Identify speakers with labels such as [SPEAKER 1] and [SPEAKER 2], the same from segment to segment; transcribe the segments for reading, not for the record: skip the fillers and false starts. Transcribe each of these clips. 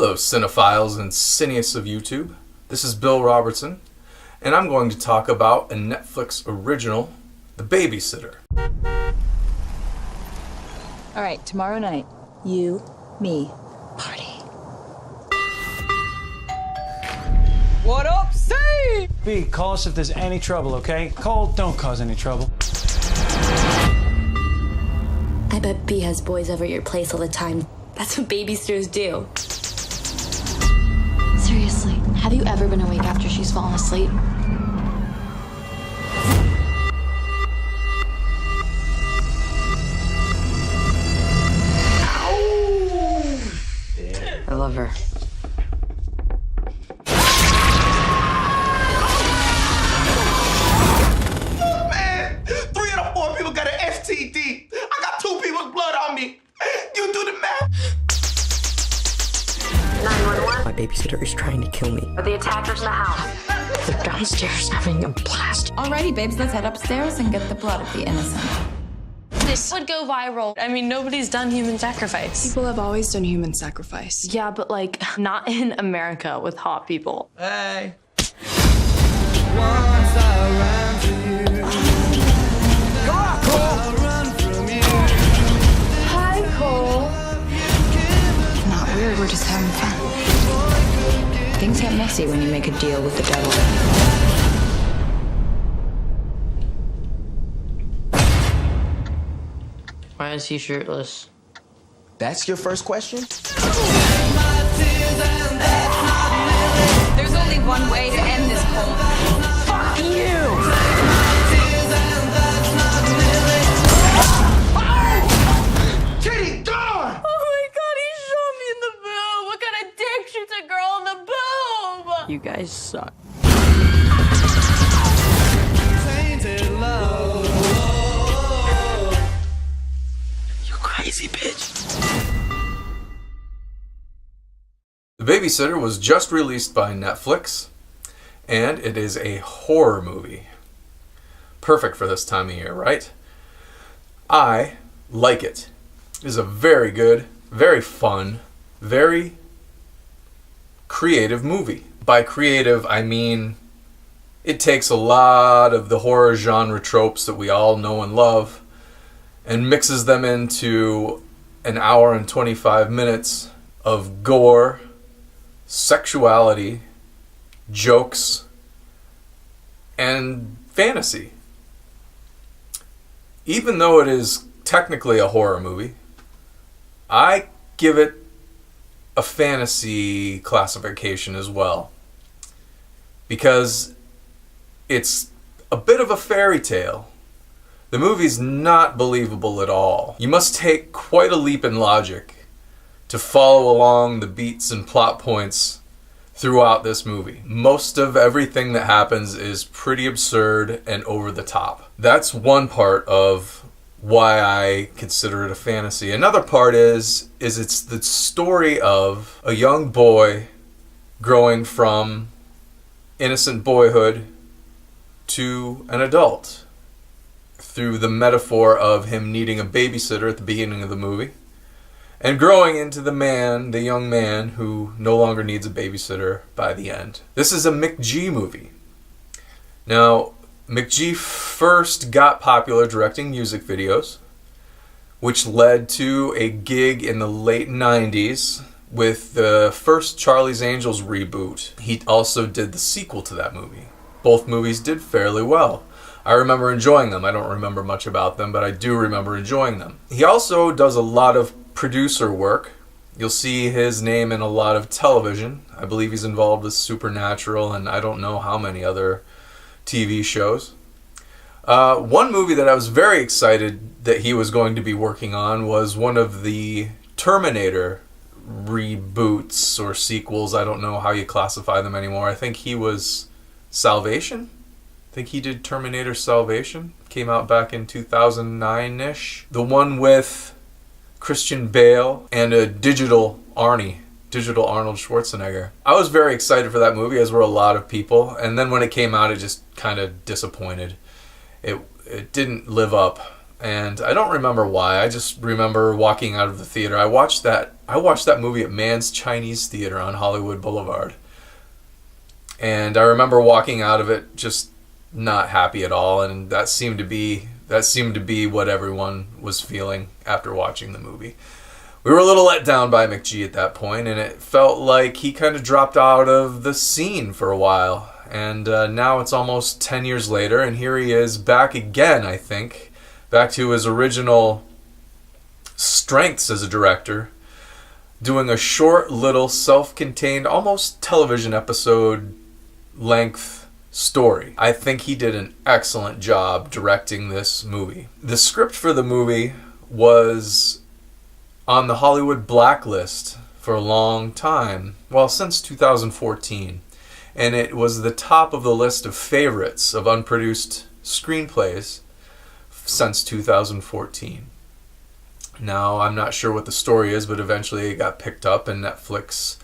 [SPEAKER 1] Hello cinephiles and cineasts of YouTube. This is Bill Robertson, and I'm going to talk about a Netflix original, The Babysitter.
[SPEAKER 2] Alright, tomorrow night, you, me, party.
[SPEAKER 3] What up, C?
[SPEAKER 4] B, call us if there's any trouble, okay? Cole, don't cause any trouble.
[SPEAKER 5] I bet B has boys over at your place all the time. That's what babysitters do.
[SPEAKER 6] Seriously, have you ever been awake after she's fallen asleep?
[SPEAKER 3] I love her.
[SPEAKER 7] Man, 3 of the 4 people got an STD. I got 2 people's blood on me. You do the math.
[SPEAKER 8] 911. My babysitter is trying to kill me.
[SPEAKER 9] Are the attackers in the house?
[SPEAKER 8] They're downstairs having a blast.
[SPEAKER 2] Alrighty, babes, let's head upstairs and get the blood of the innocent.
[SPEAKER 10] This would go viral. I mean, nobody's done human sacrifice.
[SPEAKER 11] People have always done human sacrifice.
[SPEAKER 10] Yeah, but like, not in America with hot people.
[SPEAKER 7] Hey.
[SPEAKER 2] Hi, Cole.
[SPEAKER 11] Not weird, we're just having fun.
[SPEAKER 2] Things get messy when you make a deal with the devil.
[SPEAKER 10] Why is he shirtless?
[SPEAKER 7] That's your first question?
[SPEAKER 2] There's only one way to end this, Cole. Fuck you!
[SPEAKER 7] Kitty, gone!
[SPEAKER 10] Oh my god, he shot me in the boob! What kind of dick shoots a girl in the boob? You guys suck.
[SPEAKER 7] Crazy bitch.
[SPEAKER 1] The Babysitter was just released by Netflix, and it is a horror movie. Perfect for this time of year, right? I like it. It is a very good, very fun, very creative movie. By creative, I mean it takes a lot of the horror genre tropes that we all know and love and mixes them into an hour and 25 minutes of gore, sexuality, jokes, and fantasy. Even though it is technically a horror movie, I give it a fantasy classification as well, because it's a bit of a fairy tale. The movie's not believable at all. You must take quite a leap in logic to follow along the beats and plot points throughout this movie. Most of everything that happens is pretty absurd and over the top. That's one part of why I consider it a fantasy. Another part is it's the story of a young boy growing from innocent boyhood to an adult, through the metaphor of him needing a babysitter at the beginning of the movie, and growing into the young man who no longer needs a babysitter by the end. This is a McG movie. Now, McG first got popular directing music videos, which led to a gig in the late 90s with the first Charlie's Angels reboot. He also did the sequel to that movie. Both movies did fairly well. I remember enjoying them. I don't remember much about them, but I do remember enjoying them. He also does a lot of producer work. You'll see his name in a lot of television. I believe he's involved with Supernatural and I don't know how many other TV shows. One movie that I was very excited that he was going to be working on was one of the Terminator reboots or sequels. I don't know how you classify them anymore. I think he was Salvation. I think he did Terminator Salvation. Came out back in 2009-ish. The one with Christian Bale and a digital Arnold Schwarzenegger. I was very excited for that movie, as were a lot of people. And then when it came out, it just kind of disappointed. It didn't live up and I don't remember why. I just remember walking out of the theater. I watched that movie at Mann's Chinese Theater on Hollywood Boulevard. And I remember walking out of it just not happy at all, and that seemed to be what everyone was feeling after watching the movie. We were a little let down by McG at that point, and it felt like he kind of dropped out of the scene for a while. And now it's almost 10 years later, and here he is back again, I think. Back to his original strengths as a director, doing a short little self-contained, almost television episode length story. I think he did an excellent job directing this movie. The script for the movie was on the Hollywood blacklist for a long time, well, since 2014, and it was the top of the list of favorites of unproduced screenplays since 2014. Now, I'm not sure what the story is, but eventually it got picked up and Netflix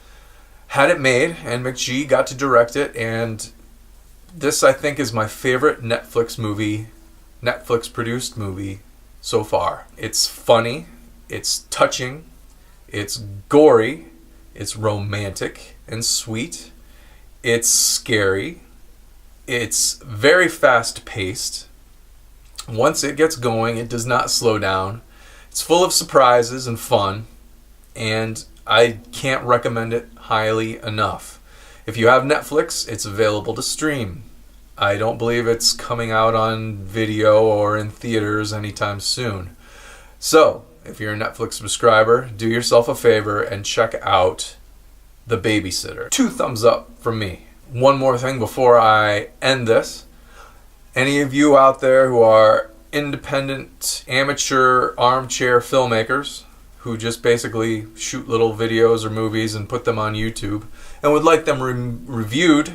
[SPEAKER 1] had it made, and McG got to direct it, and this, I think, is my favorite Netflix produced movie so far. It's funny, it's touching, it's gory, it's romantic and sweet, it's scary, it's very fast-paced. Once it gets going, it does not slow down. It's full of surprises and fun, and I can't recommend it highly enough. If you have Netflix, it's available to stream. I don't believe it's coming out on video or in theaters anytime soon. So, if you're a Netflix subscriber, do yourself a favor and check out The Babysitter. 2 thumbs up from me. One more thing before I end this. Any of you out there who are independent, amateur, armchair filmmakers who just basically shoot little videos or movies and put them on YouTube and would like them reviewed,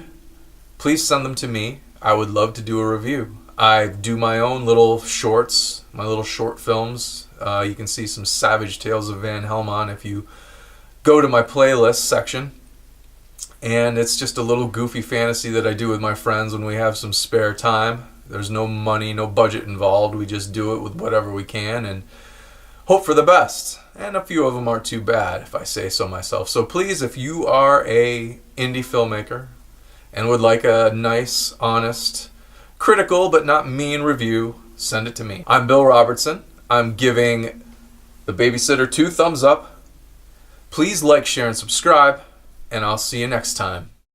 [SPEAKER 1] please send them to me. I would love to do a review. I do my own little shorts, my little short films. You can see some Savage Tales of Van Helmont if you go to my playlist section. And it's just a little goofy fantasy that I do with my friends when we have some spare time. There's no money, no budget involved. We just do it with whatever we can and hope for the best. And a few of them aren't too bad, if I say so myself. So please, if you are a indie filmmaker and would like a nice, honest, critical but not mean review, send it to me. I'm Bill Robertson. I'm giving The Babysitter 2 thumbs up. Please like, share, and subscribe, and I'll see you next time.